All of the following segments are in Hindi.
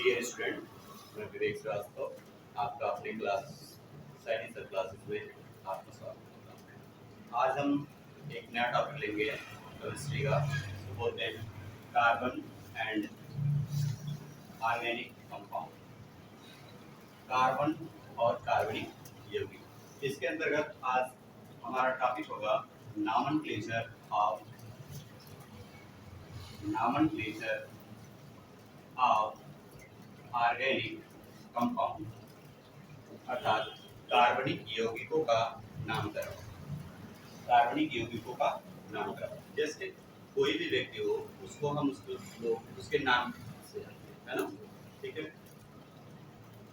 डियर स्टूडेंट, मैं विवेक श्रीवास्तव आपका अपने क्लास साइंस क्लासेस में आपका स्वागत करता हूँ। आज हम एक नया टॉपिक लेंगे केमिस्ट्री का, जिसको बोलते हैं carbon and organic compound. Carbon और कार्बनिक यौगिक, इसके अंतर्गत आज हमारा टॉपिक होगा नॉमेनक्लेचर ऑफ ऑर्गेनिक कंपाउंड, अर्थात कार्बनिक यौगिकों का नामकरण। कार्बनिक यौगिकों का नामकरण, जैसे कोई भी व्यक्ति हो उसको हम उसके नाम से जानते हैं, है ना। ठीक है,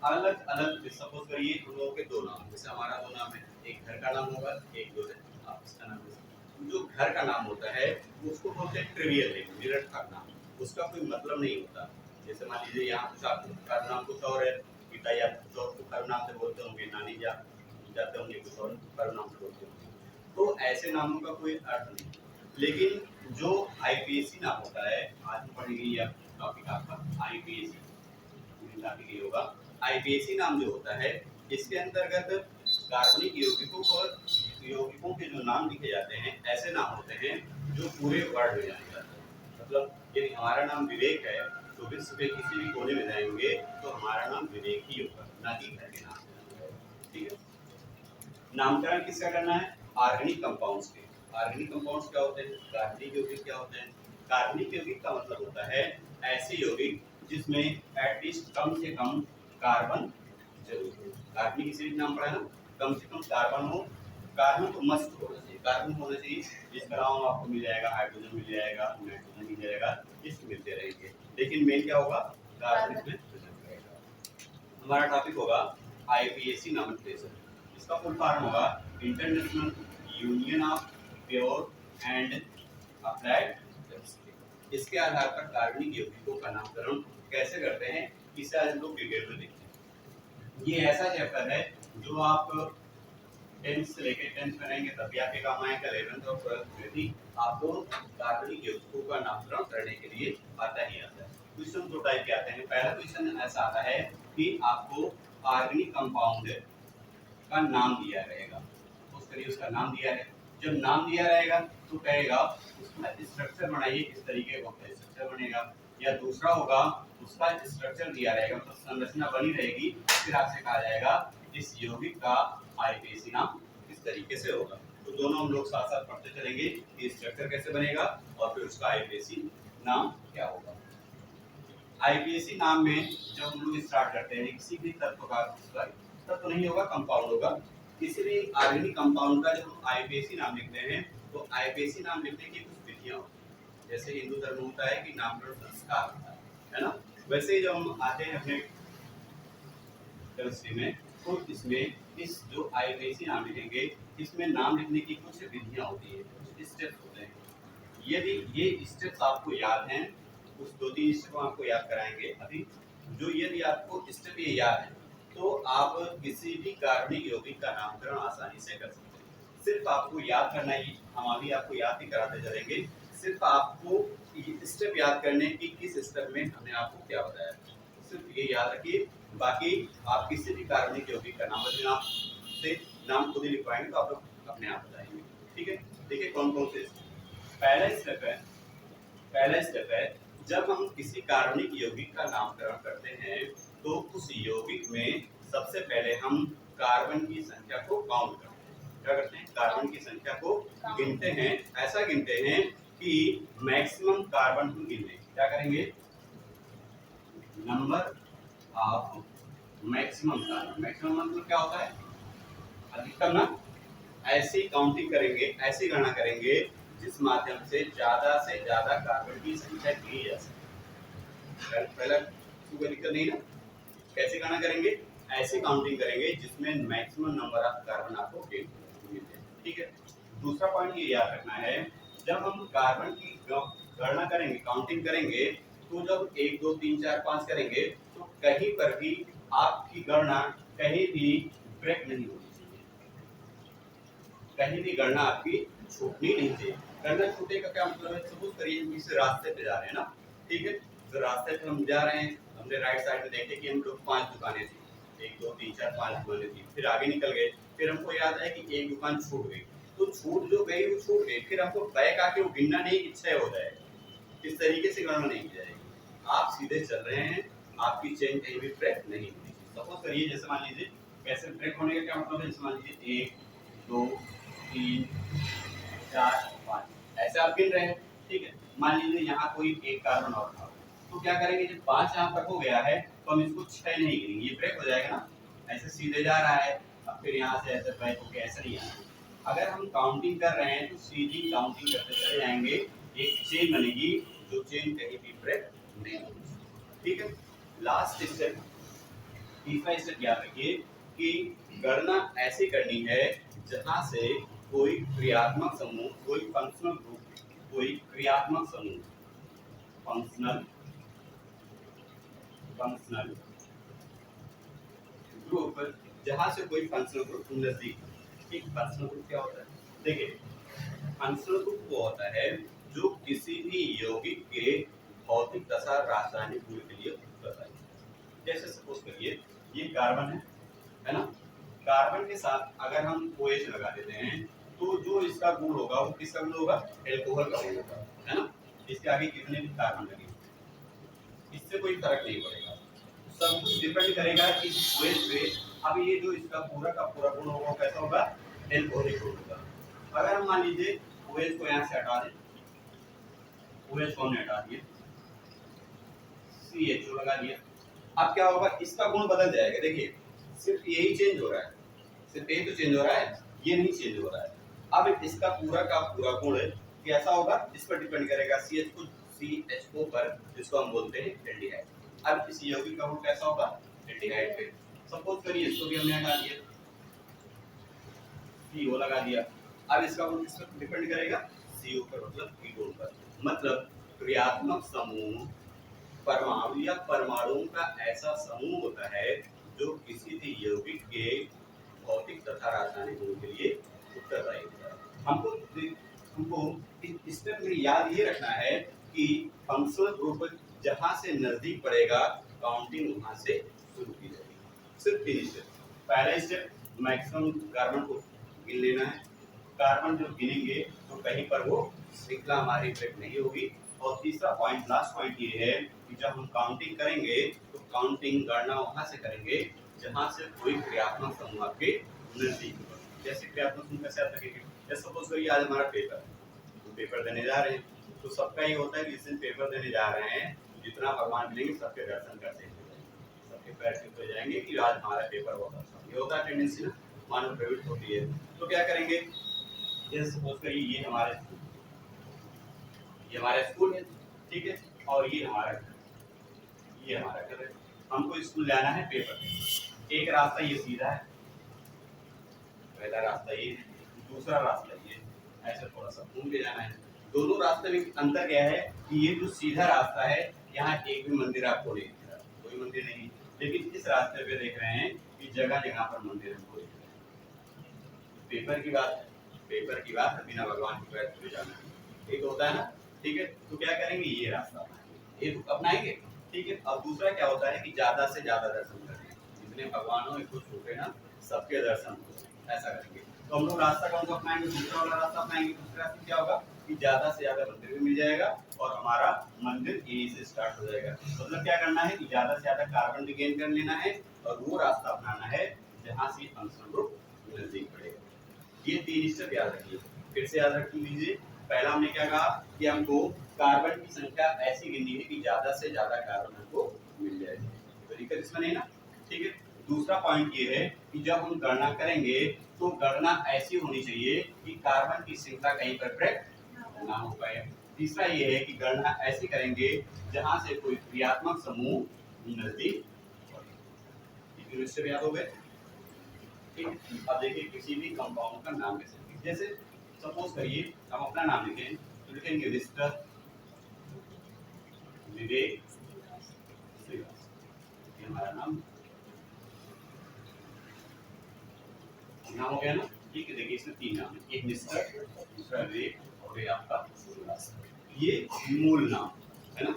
अलग अलग सपोज करिए हम लोगों के दो नाम, जैसे हमारा दो नाम है, एक घर का नाम होगा, एक जो है आपका नाम है। जो घर का नाम होता है उसको बोलते हैं ट्रिवियल नेम, निरर्थक नाम, उसका कोई मतलब नहीं होता। जैसे मान लीजिए यहाँ कुछ आपका नाम कुछ और है, पिता या कुछ और कुछ नाम से बोलते होंगे, नानी जाते होंगे कुछ और नाम से बोलते होंगे, तो ऐसे नामों का कोई अर्थ नहीं। लेकिन जो आईपीएसी नाम होता है, आज हम पढ़ेंगे यह टॉपिक आपका आईपीएसी टॉपिक ये होगा। आईपीएसी नाम जो होता है, इसके अंतर्गत कार्बनिक यौगिकों के जो नाम लिखे जाते हैं, ऐसे नाम होते हैं जो पूरे वर्ल्ड में जाने जाते हैं। मतलब यदि हमारा नाम विवेक है तो विश्व के किसी भी कोने में जाएंगे तो हमारा नाम विवेक ही होगा, ना कि घर के नाम से। ठीक है, नामकरण किसका करना है? ऑर्गेनिक कंपाउंड्स के। ऑर्गेनिक कंपाउंड्स क्या होते हैं? कार्बनिक यौगिक क्या होते हैं? कार्बनिक यौगिक का मतलब होता है ऐसे यौगिक जिसमें एटलीस्ट कम से कम कार्बन जरूर हो। कार्बनिक इसी नाम पड़ा है ना, कम से कम कार्बन हो। कार्बन तो मस्ट होना चाहिए, कार्बन होना चाहिए, इसके अलावा आपको मिल जाएगा हाइड्रोजन, मिल जाएगा नाइट्रोजन, मिल जाएगा, इसको मिलते रहेंगे। लेकिन मेन क्या होगा? कार्बन में प्रेजेंट रहेगा। हमारा टॉपिक होगा आईपीएसी नॉमेनक्लेचर। इसका फुल फॉर्म होगा international union of pure and applied chemistry. इसके आधार पर कार्बनिक यौगिकों का नामकरण कैसे करते हैं, इसे आज हम लोग डिटेल में देखते हैं। ये ऐसा चैप्टर है जो आप 10th से लेकर 10th में रहेंगे तब भी आपके काम आएगा। 11th और 12th में भी आपको कार्बनिक यौगिकों का नामकरण करने के लिए आता ही आता है। क्वेश्चन दो टाइप के आते हैं। पहला क्वेश्चन ऐसा आता है कि आपको ऑर्गेनिक कंपाउंड का नाम दिया रहेगा, सपोज करिए उसका नाम दिया है। जब नाम दिया रहेगा तो कहेगा उसका स्ट्रक्चर बनाइए, इस तरीके का स्ट्रक्चर बनेगा। या दूसरा होगा उसका स्ट्रक्चर दिया रहेगा, मतलब संरचना बनी रहेगी, फिर आपसे कहा जाएगा इस यौगिक का आईपीएसी नाम किस तरीके से होगा। तो दोनों हम लोग साथ साथ पढ़ते चलेंगे कि स्ट्रक्चर कैसे बनेगा और फिर उसका आईपीएसी नाम क्या होगा। आईपीएसी नाम में जब हम लोग स्टार्ट करते हैं, किसी भी तत्व का, तत्व नहीं होगा, कंपाउंड होगा, किसी भी ऑर्गेनिक कंपाउंड का जब हम आईपीएसी नाम लिखते हैं तो आईपीएसी नाम लिखने की कुछ विधियां होती हैं। जैसे हिंदू धर्म होता है कि नामकरण संस्कार होता है ना, वैसे ही जब हम आते हैं अपने केमिस्ट्री में तो इसमें इस जो आईपीएसी नाम लिखेंगे, इसमें नाम लिखने की कुछ विधियां होती है, कुछ स्टेप्स होते हैं। यदि ये स्टेप्स आपको याद हैं, कुछ दो तीन स्टेप आपको याद कराएंगे अभी, जो यदि आपको स्टेप ये याद है तो आप किसी भी कार्बनिक यौगिक का नामकरण आसानी से कर सकते हैं। सिर्फ आपको याद करना ही, हम अभी आपको याद ही कराते चलेंगे, सिर्फ आपको स्टेप याद करने की किस स्टेप में हमने आपको क्या बताया, सिर्फ ये याद रखिए। बाकी आप किसी भी कार्बनिक यौगिक का नाम बदलना से नाम खुद ही लिखवाएंगे तो आप लोग अपने आप बताएंगे। ठीक है, देखिए कौन कौन से। पहला स्टेप है जब हम किसी कार्बनिक यौगिक का नामकरण करते हैं तो उस यौगिक में सबसे पहले हम कार्बन की संख्या को काउंट करते हैं। क्या करते हैं? कार्बन की संख्या को गिनते हैं। ऐसा गिनते हैं कि मैक्सिमम कार्बन हम गिने। क्या करेंगे? Number of maximum carbon. Maximum मतलब क्या होता है? अधिकतम ना। ऐसी काउंटिंग करेंगे, ऐसी गणना करेंगे जिस माध्यम से ज्यादा कार्बन की संख्या गिनी जा सके। पहला कोई दिक्कत नहीं ना। कैसे गणना करेंगे? ऐसी काउंटिंग करेंगे जिसमें मैक्सिमम नंबर ऑफ कार्बन आपको मिले। ठीक है, दूसरा पॉइंट ये याद रखना है, जब हम कार्बन की गणना करेंगे, काउंटिंग करेंगे, तो जब 1 2 3 4 5 करेंगे तो कहीं पर भी आपकी गणना कहीं भी ब्रेक नहीं होनी चाहिए, कहीं भी गणना आपकी छूटनी नहीं चाहिए। गणना छूटे का क्या मतलब है? सपोज करिए हम किसी रास्ते पे जा रहे हैं ना, ठीक है, तो रास्ते पे हम जा रहे हैं, हमने राइट साइड में देखे कि हम लोग 5 दुकानें थी, 1 2 3 4 5 दुकानें थी, फिर आगे निकल गए, फिर हमको याद आया कि एक दुकान छूट गई, तो छूट जो गई वो छूट गई, फिर हमको बैक आके वो गिनना नहीं कि 6 हो जाएगा, इस तरीके से गणना नहीं की जाएगी। आप सीधे चल रहे हैं, आपकी चेन कहीं भी ब्रेक नहीं होनी चाहिए। सपोज करिए जैसे मान लीजिए, कैसे ब्रेक होने का क्या मतलब है, जैसे मान लीजिए 1 2 3 4 5 ऐसे आप गिन रहे हैं, ठीक है। मान लीजिए यहाँ कोई एक कार्बन और था, तो क्या करेंगे, जब 5 यहाँ तक हो गया है तो हम इसको 6 नहीं गिनेंगे, ये ब्रेक हो जाएगा ना, ऐसे सीधे जा रहा है, अब फिर यहाँ से ऐसे ब्रेक होके ऐसे नहीं आना। अगर हम काउंटिंग कर रहे हैं तो सीधी काउंटिंग करते चले जाएंगे, एक चेन बनेगी, जो चेन कहीं भी ब्रेक नहीं होगी, ठीक है। लास्ट स्टेप, तीसरा स्टेप याद रखिए कि गणना ऐसे करनी है जहां से कोई क्रियात्मक समूह, कोई फंक्शनल ग्रुप, कोई क्रियात्मक समूह, फंक्शनल फंक्शनल ग्रुप, जहां से कोई फंक्शनल ग्रुप नजदीक, ठीक। फंक्शनल ग्रुप क्या होता है, देखिए फंक्शनल ग्रुप वो होता है जो किसी भी यौगिक के भौतिक तथा रासायनिक गुण के लिए उत्तरदायी। जैसे सपोज करिए ये कार्बन है ना, कार्बन के साथ अगर हम OH लगा देते हैं तो जो इसका गुण होगा वो किसका गुण होगा, एल्कोहल का गुण होगा, है ना। इसके आगे कितने भी कार्बन लगे इससे कोई फर्क नहीं पड़ेगा, सब कुछ डिपेंड करेगा कि OH पे। अब ये जो इसका पूरा का पूरा गुण होगा कैसा होगा, एल्कोहलिक गुण होगा। अगर हम मान लीजिए OH को यहाँ से हटा दें, OH को हमने हटा दिया, CHO लगा दिया, अब क्या होगा, इसका गुण बदल जाएगा। देखिए सिर्फ यही चेंज हो रहा है, सिर्फ यही तो चेंज हो रहा है, ये नहीं चेंज हो रहा है। अब इसका पूरा का पूरा गुण कैसा होगा, इस पर डिपेंड करेगा, CHO पर, जिसको हम बोलते हैं एल्डिहाइड। अब इस यौगिक का गुण कैसा होगा, एल्डिहाइड पे। सपोज करिए इसको भी हमने हटा दिया, CO लगा दिया, अब इसका गुण किस पर डिपेंड करेगा, CO पर, मतलब कीटोन पर। मतलब क्रियात्मक समूह परमाणु या परमाणुओं का ऐसा समूह होता है जो किसी भी यौगिक के भौतिक तथा रासायनिक गुणों के लिए उत्तरदायी होता है। हमको इस स्टेप में याद ये रखना है कि फंक्शनल ग्रुप जहां से नजदीक पड़ेगा काउंटिंग वहां से शुरू की जाएगी। सिर्फ 3 स्टेप। पहला स्टेप मैक्सिमम कार्बन को गिन लेना है, कार्बन जो गिनेंगे तो कहीं पर वो श्रृंखला हमारी ब्रेक नहीं होगी। और तीसरा पॉइंट, लास्ट पॉइंट ये है कि जब हम काउंटिंग करेंगे तो काउंटिंग गणना वहां से करेंगे जहां से कोई क्रियात्मक समूह आपके नजदीक होगा। जैसे क्रियात्मक समूह कैसे आप रखेंगे, जैसे सपोज करिए आज हमारा पेपर, तो पेपर देने जा रहे हैं, तो सबका ये होता है कि जिस दिन पेपर देने जा रहे हैं जितना भगवान मिलेंगे सबके दर्शन करते हैं, सबके पैर छूते हो जाएंगे कि आज हमारा पेपर बहुत अच्छा, ये होता है टेंडेंसी ना, मानव प्रवृत्ति होती है। तो क्या करेंगे, जैसे सपोज करिए ये हमारा स्कूल है, ठीक है, और ये हमारा घर, ये हमारा घर है। हमको स्कूल जाना है पेपर। एक रास्ता ये सीधा है, पहला रास्ता ये, दूसरा रास्ता ये, ऐसे थोड़ा सा घूम के जाना है। दोनों रास्ते में अंतर क्या है कि ये जो सीधा रास्ता है यहाँ एक भी मंदिर आपको नहीं दिख रहा, कोई मंदिर नहीं, लेकिन इस रास्ते पे देख रहे हैं कि जगह जगह पर मंदिर हमको दिख रहे हैं। पेपर की बात है, पेपर की बात है, बिना भगवान की पैर छुए जाना, एक होता है ना, ठीक है। तो क्या करेंगे, ये रास्ता अपनाएंगे, ये अपनाएंगे, ठीक है। अब दूसरा क्या होता है कि ज्यादा से ज्यादा दर्शन करें, जितने भगवान हो इसको छूटे ना, सबके दर्शन हो, ऐसा करेंगे। तो हम लोग रास्ता कौन सा अपनाएंगे, दूसरा वाला रास्ता अपनाएंगे। दूसरा रास्ता क्या होगा कि ज्यादा से ज्यादा मंदिर भी मिल जाएगा और हमारा मंदिर यहीं से स्टार्ट हो जाएगा। मतलब क्या करना है कि ज्यादा से ज्यादा कार्बन भी गेन कर लेना है और वो रास्ता अपनाना है जहाँ से फंक्शनल ग्रुप नजदीक पड़ेगा। ये 3 स्टेप याद रखिए, फिर से याद रख लीजिए। पहला हमने क्या कहा कि हमको कार्बन की संख्या ऐसी गिननी है कि ज्यादा से ज्यादा कार्बन हमको मिल जाए, तो दिक्कत इसमें नहीं ना, ठीक है। दूसरा पॉइंट ये है कि जब हम गणना करेंगे तो गणना ऐसी होनी चाहिए कि कार्बन की श्रृंखला कहीं पर ब्रेक ना हो पाए। तीसरा ये है कि गणना ऐसी करेंगे जहां से कोई क्रियात्मक समूह नजदीक याद हो गए, ठीक। अब देखिए किसी भी कंपाउंड का नाम कैसे, जैसे सपोज करिए हम अपना नाम लिखें तो लिखेंगे मिस्टर विवेक श्रीवास्तव, ये हमारा नाम हो गया ना, ठीक है। देखिए इसमें 3 नाम है, एक मिस्टर, दूसरा विवेक और ये आपका श्रीवास्तव। ये मूल नाम है ना,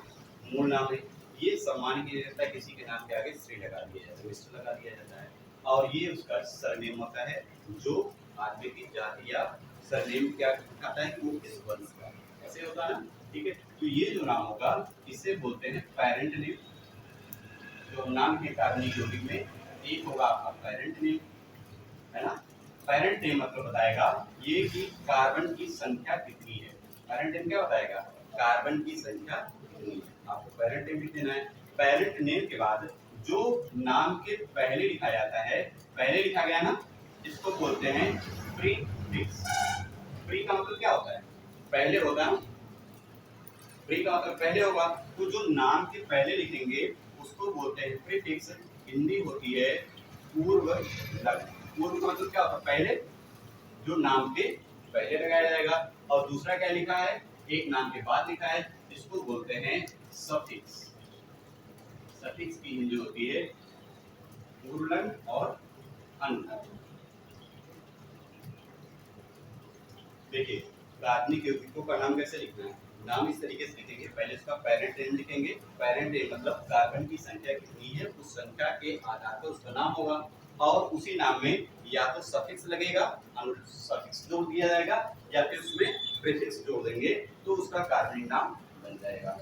मूल नाम है, ये सम्मान किया जाता है, किसी के नाम के आगे श्री लगा दिया जाता है, मिस्टर लगा दिया जाता है। और ये उसका सरनेम होता है, जो आदमी की जाति या सरनेम क्या दिखाता है कि वो किस वंश का है। ऐसे होता है ना, ठीक है। तो ये जो नाम होगा इसे बोलते हैं पेरेंट नेम। जो नाम के कार्बनिक यौगिक में एक होगा आपका पेरेंट नेम, है ना। पेरेंट नेम मतलब बताएगा ये कि कार्बन की संख्या कितनी है। पेरेंट नेम क्या बताएगा, कार्बन की संख्या कितनी है, आपको पेरेंट नेम लिख देना है। पेरेंट नेम के बाद जो नाम के पहले लिखा जाता है, पहले लिखा गया ना, इसको बोलते हैं प्रीफिक्स। प्री का मतलब क्या होता है, पहले होता है। प्री का मतलब पहले होगा, तो जो नाम के पहले लिखेंगे उसको बोलते हैं प्रीफिक्स। हिंदी होती है पूर्व लग। पूर्व का मतलब क्या होता है, पहले, जो नाम के पहले लगाया जाएगा। और दूसरा क्या लिखा है, एक नाम के बाद लिखा है, इसको बोलते हैं सफिक्स। सफिक्स की हिंदी होती है पूर्वलंग और अनुलंग। देखिए कार्बनिक यौगिकों का नाम कैसे लिखना है, नाम इस तरीके से लिखेंगे, पहले इसका पेरेंट नेम लिखेंगे। पेरेंट नेम मतलब कार्बन की संख्या कितनी है, उस संख्या के आधार पर उसका नाम होगा। और उसी नाम में या तो सफिक्स लगेगा, सफिक्स जोड़ दिया जाएगा, या फिर उसमें प्रीफिक्स जोड़ देंगे तो उसका कार्बनिक नाम बन जाएगा।